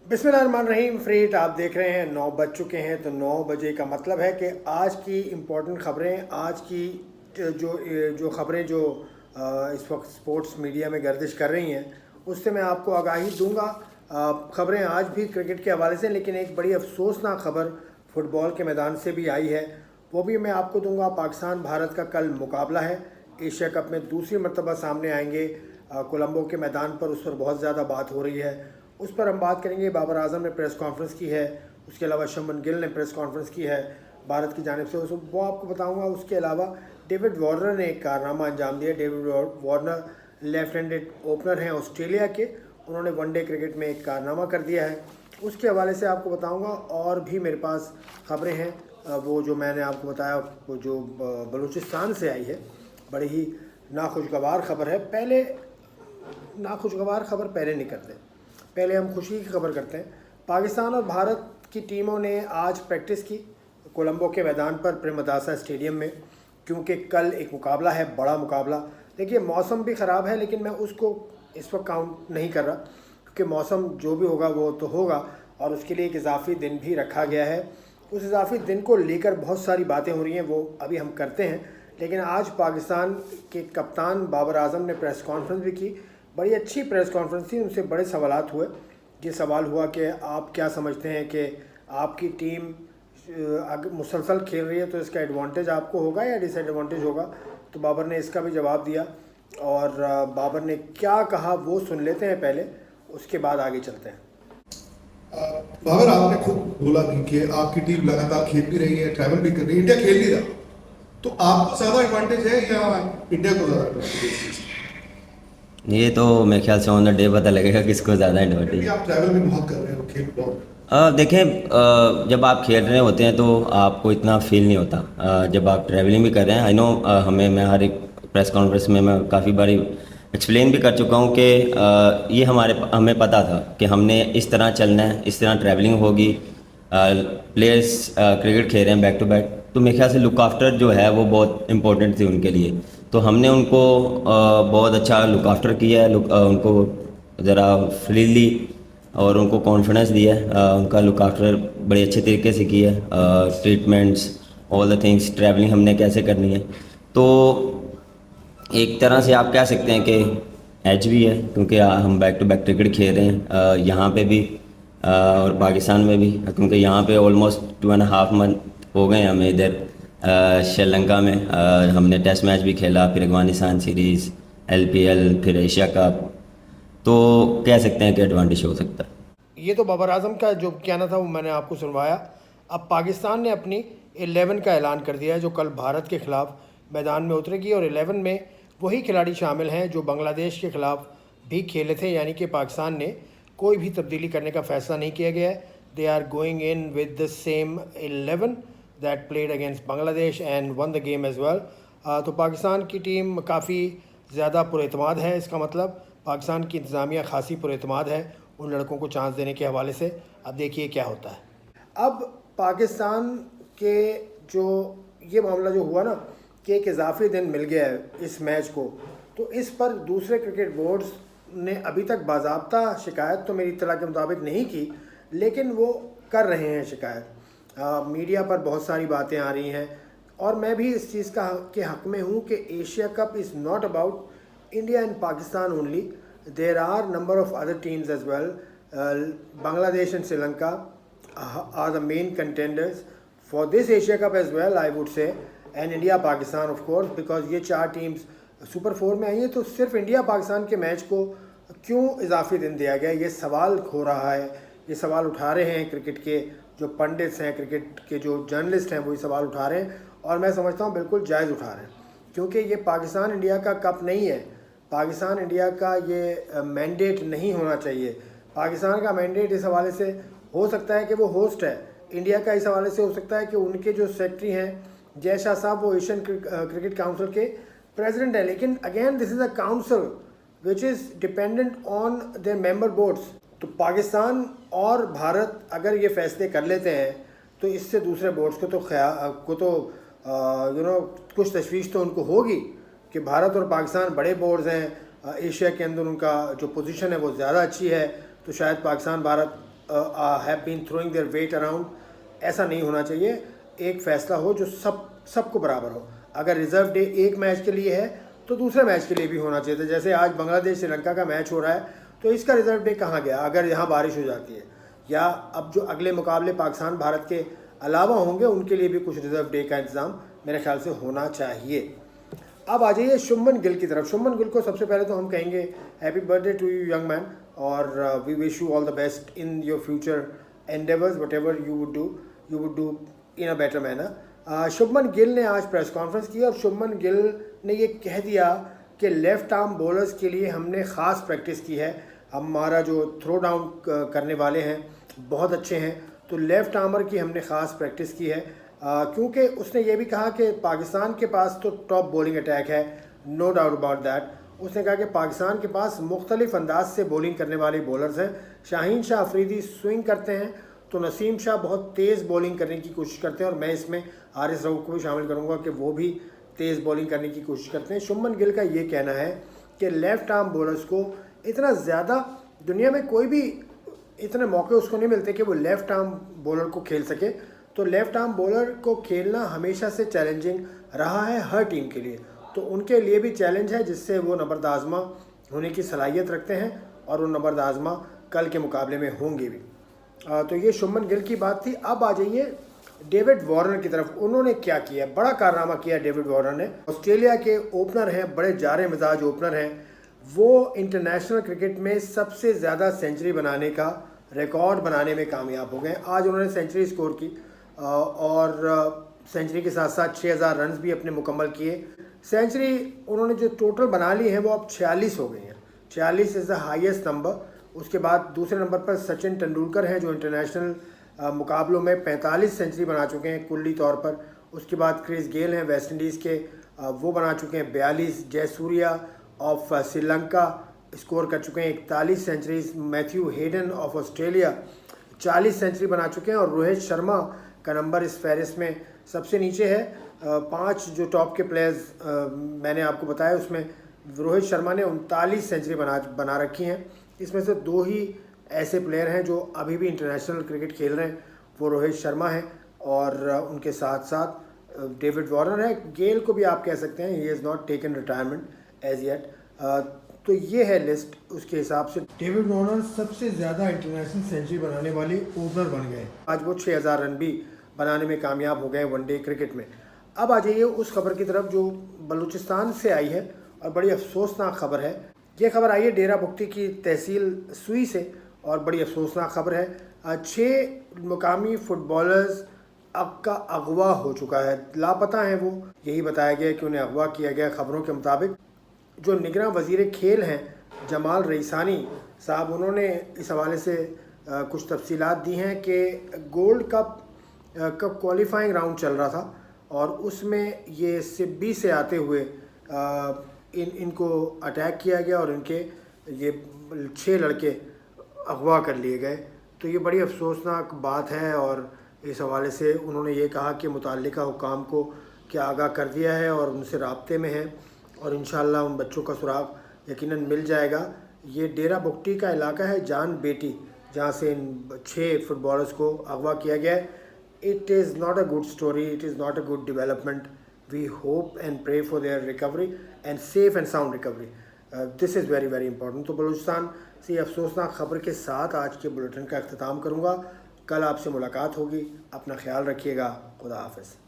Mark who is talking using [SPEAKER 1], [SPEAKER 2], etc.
[SPEAKER 1] बिस्मिल्लाहिर्रहमानिर्रहीम। फ्रीट आप देख रहे हैं, 9 बज चुके हैं। तो 9 बजे का मतलब है कि आज की इम्पोर्टेंट ख़बरें, आज की जो जो ख़बरें जो इस वक्त स्पोर्ट्स मीडिया में गर्दिश कर रही हैं, उससे मैं आपको आगाही दूंगा। ख़बरें आज भी क्रिकेट के हवाले से, लेकिन एक बड़ी अफसोसनाक ख़बर फ़ुटबॉल के मैदान से भी आई है, वो भी मैं आपको दूंगा। पाकिस्तान भारत का कल मुकाबला है, एशिया कप में दूसरी मरतबा सामने आएंगे कोलंबो के मैदान पर। उस पर बहुत ज़्यादा बात हो रही है, उस पर हम बात करेंगे। बाबर आजम ने प्रेस कॉन्फ्रेंस की है, उसके अलावा शुभमन गिल ने प्रेस कॉन्फ्रेंस की है भारत की जानिब से, वो आपको बताऊंगा। उसके अलावा डेविड वार्नर ने एक कारनामा अंजाम दिया। David Warner left handed opener हैं ऑस्ट्रेलिया के, उन्होंने वनडे क्रिकेट में एक कारनामा कर दिया है, उसके हवाले से आपको बताऊंगा। और भी मेरे पास ख़बरें हैं, वो जो मैंने आपको बताया, वो जो बलूचिस्तान से आई है, बड़ी ही नाखुशगवार ख़बर है। पहले नाखुशगवार ख़बर पहले नहीं करते, पहले हम खुशी की खबर करते हैं। पाकिस्तान और भारत की टीमों ने आज प्रैक्टिस की कोलंबो के मैदान पर, प्रेमदासा स्टेडियम में, क्योंकि कल एक मुकाबला है, बड़ा मुकाबला। देखिए मौसम भी ख़राब है, लेकिन मैं उसको इस वक्त काउंट नहीं कर रहा, क्योंकि मौसम जो भी होगा वो तो होगा, और उसके लिए एक इजाफ़ी दिन भी रखा गया है। उस इजाफ़ी दिन को लेकर बहुत सारी बातें हो रही हैं, वो अभी हम करते हैं। लेकिन आज पाकिस्तान के कप्तान बाबर आजम ने प्रेस कॉन्फ्रेंस भी की, बड़ी अच्छी प्रेस कॉन्फ्रेंस थी। उनसे बड़े सवालात हुए। ये सवाल हुआ कि आप क्या समझते हैं कि आपकी टीम अगर मुसलसल खेल रही है तो इसका एडवांटेज आपको होगा या डिसएडवांटेज होगा। तो बाबर ने इसका भी जवाब दिया, और बाबर ने क्या कहा वो सुन लेते हैं पहले, उसके बाद आगे चलते हैं।
[SPEAKER 2] बाबर, आपने खुद बोला कि आपकी टीम लगातार खेल भी रही है, ट्रैवल भी कर रही है, इंडिया खेल नहीं रहा, तो आपको ज़्यादा एडवांटेज है या इंडिया को ज़्यादा एडवांटेज है?
[SPEAKER 3] ये तो मेरे ख्याल से ऑन द डे पता लगेगा किसको ज़्यादा एडवांटेज है।
[SPEAKER 2] आप ट्रैवल भी बहुत कर रहे हो, खेल बहुत।
[SPEAKER 3] देखें, जब आप खेल रहे होते हैं तो आपको इतना फील नहीं होता। जब आप ट्रैवलिंग भी कर रहे हैं, आई नो, मैं हर एक प्रेस कॉन्फ्रेंस में मैं काफ़ी बारी एक्सप्लेन भी कर चुका हूँ कि ये हमें पता था कि हमने इस तरह चलना है, इस तरह ट्रैवलिंग होगी। प्लेयर्स क्रिकेट खेल रहे हैं बैक टू बैक, तो मेरे ख्याल से लुक आफ्टर जो है वो बहुत इम्पोर्टेंट थी उनके लिए। तो हमने उनको बहुत अच्छा लुक आफ्टर किया है, उनको ज़रा फ्रीली और उनको कॉन्फिडेंस दिया है। उनका लुक आफ्टर बड़े अच्छे तरीके से किया है, treatments, all the things, travelling हमने कैसे करनी है। तो एक तरह से आप कह सकते हैं कि एज भी है, क्योंकि हम बैक टू बैक क्रिकेट खेल रहे हैं यहाँ पे भी और पाकिस्तान में भी, क्योंकि यहाँ पे ऑलमोस्ट 2.5 मंथ हो गए हमें इधर श्रीलंका में। हमने टेस्ट मैच भी खेला, फिर अफगानिस्तान सीरीज़, LPL, फिर एशिया कप, तो कह सकते हैं कि एडवांटेज हो सकता है।
[SPEAKER 1] ये तो बाबर आजम का जो कहना था वो मैंने आपको सुनवाया। अब पाकिस्तान ने अपनी 11 का ऐलान कर दिया है, जो कल भारत के ख़िलाफ़ मैदान में उतरेगी, और 11 में वही खिलाड़ी शामिल हैं जो बांग्लादेश के ख़िलाफ़ भी खेले थे। यानी कि पाकिस्तान ने कोई भी तब्दीली करने का फ़ैसला नहीं किया गया है। They are going in with the same 11 that played against Bangladesh and won the game as well. तो पाकिस्तान की टीम काफ़ी ज़्यादा पुरएतमाद है। इसका मतलब पाकिस्तान की इंतज़ामिया खासी पुरएतमाद है उन लड़कों को चांस देने के हवाले से। अब देखिए क्या होता है। अब पाकिस्तान के जो ये मामला जो हुआ ना कि एक इजाफी दिन मिल गया है इस मैच को, तो इस पर दूसरे क्रिकेट बोर्ड्स ने अभी तक बाज़ाब्ता शिकायत तो मेरी इत्तला के मुताबिक नहीं की, लेकिन वो कर रहे हैं शिकायत। मीडिया पर बहुत सारी बातें आ रही हैं, और मैं भी इस चीज़ के हक़ में हूँ कि Asia Cup is not about India and Pakistan only. There are number of other teams as well. Bangladesh and Sri are the main contenders for this Asia Cup as well, I would say, and India Pakistan of course, because ये 4 teams super 4 में आई हैं। तो सिर्फ India Pakistan के match को क्यों इजाफी दिन दिया गया, ये सवाल हो रहा है। ये सवाल उठा रहे हैं क्रिकेट के जो पंडित्स हैं, क्रिकेट के जो जर्नलिस्ट हैं, वही सवाल उठा रहे हैं, और मैं समझता हूँ बिल्कुल जायज़ उठा रहे हैं, क्योंकि ये पाकिस्तान इंडिया का कप नहीं है। पाकिस्तान इंडिया का ये मैंडेट नहीं होना चाहिए। पाकिस्तान का मैंडेट इस हवाले से हो सकता है कि वो होस्ट है, इंडिया का इस हवाले से हो सकता है कि उनके जो सेक्रेटरी हैं जय शाह साहब, वो एशियन क्रिकेट काउंसिल के प्रेसिडेंट हैं। लेकिन again this is a council which is dependent on their member boards. तो पाकिस्तान और भारत अगर ये फैसले कर लेते हैं तो इससे दूसरे बोर्ड्स को तो कुछ तशवीश तो उनको होगी कि भारत और पाकिस्तान बड़े बोर्ड्स हैं, एशिया के अंदर उनका जो पोजीशन है वो ज़्यादा अच्छी है, तो शायद Pakistan Bharat have been throwing their weight around, ऐसा नहीं होना चाहिए। एक फ़ैसला हो जो सबको बराबर हो। अगर रिज़र्व डे एक मैच के लिए है तो दूसरे मैच के लिए भी होना चाहिए था। जैसे आज बांग्लादेश श्रीलंका का मैच हो रहा है तो इसका रिज़र्व डे कहाँ गया अगर यहाँ बारिश हो जाती है, या अब जो अगले मुकाबले पाकिस्तान भारत के अलावा होंगे उनके लिए भी कुछ रिज़र्व डे का इंतज़ाम मेरे ख्याल से होना चाहिए। अब आ जाइए शुभमन गिल की तरफ। शुभमन गिल को सबसे पहले तो हम कहेंगे happy birthday to you young man, और we wish you all the best in your future endeavours, whatever you would do in a better manner. Shubman Gill ने आज प्रेस कॉन्फ्रेंस की और शुभमन गिल ने ये कह दिया कि लेफ़्ट आर्म बॉलर्स के लिए हमने ख़ास प्रैक्टिस की है। हमारा जो थ्रो डाउन करने वाले हैं बहुत अच्छे हैं, तो लेफ़्ट आर्मर की हमने ख़ास प्रैक्टिस की है। क्योंकि उसने ये भी कहा कि पाकिस्तान के पास तो टॉप बॉलिंग अटैक है, नो डाउट अबाउट दैट। उसने कहा कि पाकिस्तान के पास मुख्तलिफ अंदाज से बॉलिंग करने वाले बॉलर्स हैं। शाहीन शाह अफरीदी स्विंग करते हैं तो नसीम शाह बहुत तेज़ बॉलिंग करने की कोशिश करते हैं, और मैं इसमें हारिस रऊफ को भी शामिल करूँगा कि वो भी तेज़ बॉलिंग करने की कोशिश करते हैं। शुभमन गिल का ये कहना है कि लेफ़्ट आर्म बॉलर्स को इतना ज़्यादा दुनिया में कोई भी इतने मौके उसको नहीं मिलते कि वो लेफ़्ट आर्म बॉलर को खेल सके, तो लेफ़्ट आर्म बॉलर को खेलना हमेशा से चैलेंजिंग रहा है हर टीम के लिए। तो उनके लिए भी चैलेंज है जिससे वो नबर्द आज़मा होने की सलाहियत रखते हैं, और वो नबर्द आज़मा कल के मुकाबले में होंगे भी। तो ये शुभमन गिल की बात थी। अब आ जाइए डेविड वार्नर की तरफ। उन्होंने क्या किया, बड़ा कारनामा किया डेविड वार्नर ने। ऑस्ट्रेलिया के ओपनर हैं, बड़े जारे मिजाज ओपनर हैं, वो इंटरनेशनल क्रिकेट में सबसे ज़्यादा सेंचुरी बनाने का रिकॉर्ड बनाने में कामयाब हो गए। आज उन्होंने सेंचुरी स्कोर की और सेंचुरी के साथ साथ 6000 रन भी अपने मुकम्मल किए। सेंचुरी उन्होंने जो टोटल बना ली है वो अब 46 हो गई हैं। 46 इज़ द हाईएस्ट नंबर। उसके बाद दूसरे नंबर पर सचिन तेंदुलकर हैं जो इंटरनेशनल मुकाबलों में 45 सेंचुरी बना चुके हैं कुल्ली तौर पर। उसके बाद क्रिस गेल हैं वेस्ट इंडीज़ के, वो बना चुके हैं 42। जयसूर्या ऑफ श्रीलंका स्कोर कर चुके हैं 41 centuries. Matthew Hayden of Australia 40 century बना चुके हैं, और रोहित शर्मा का नंबर इस फहरिस्त में सबसे नीचे है। 5 जो टॉप के प्लेयर्स मैंने आपको बताया उसमें रोहित शर्मा ने 39 सेंचुरी बना रखी हैं। इसमें से 2 ही ऐसे प्लेयर हैं जो अभी भी इंटरनेशनल क्रिकेट खेल रहे हैं, वो रोहित शर्मा हैं और उनके साथ साथ डेविड वार्नर है। गेल को भी आप कह सकते हैं, he is not taken retirement age yet. तो ये है लिस्ट। उसके हिसाब से डेविड वार्नर सबसे ज़्यादा इंटरनेशनल सेंचुरी बनाने वाले ओपनर बन गए। आज वो 6000 रन भी बनाने में कामयाब हो गए वनडे क्रिकेट में। अब आ जाइए उस खबर की तरफ जो बलूचिस्तान से आई है और बड़ी अफसोसनाक खबर है। ये खबर आई है डेरा बुगटी की तहसील सुई से, और बड़ी अफसोसनाक खबर है। 6 मुकामी फुटबॉलर्स का अगवा हो चुका है, लापता हैं वो। यही बताया गया कि उन्हें अगवा किया गया। खबरों के मुताबिक जो निगरान वज़ीर खेल हैं जमाल रईसानी साहब, उन्होंने इस हवाले से कुछ तफसीलात दी हैं कि गोल्ड कप का क्वालिफाइंग राउंड चल रहा था और उसमें ये सिब्बी से आते हुए इनको अटैक किया गया और इनके ये 6 लड़के अगवा कर लिए गए। तो ये बड़ी अफसोसनाक बात है, और इस हवाले से उन्होंने ये कहा कि मुताल्लिका हुकाम को क्या आगाह कर दिया है और उनसे राब्ते में है, और इंशाअल्लाह उन बच्चों का सुराग यकीनन मिल जाएगा। ये डेरा बुगटी का इलाका है जान बेटी, जहाँ से इन 6 फुटबॉलर्स को अगवा किया गया है। It is not a good story, it is not a good development. We hope and pray for their recovery and safe and sound recovery. This is very very important. तो बलूचिस्तान से ये अफसोसनाक खबर के साथ आज के बुलेटिन का अख्ताम करूँगा। कल आपसे मुलाकात होगी, अपना ख्याल रखिएगा। खुदा हाफ़िज़।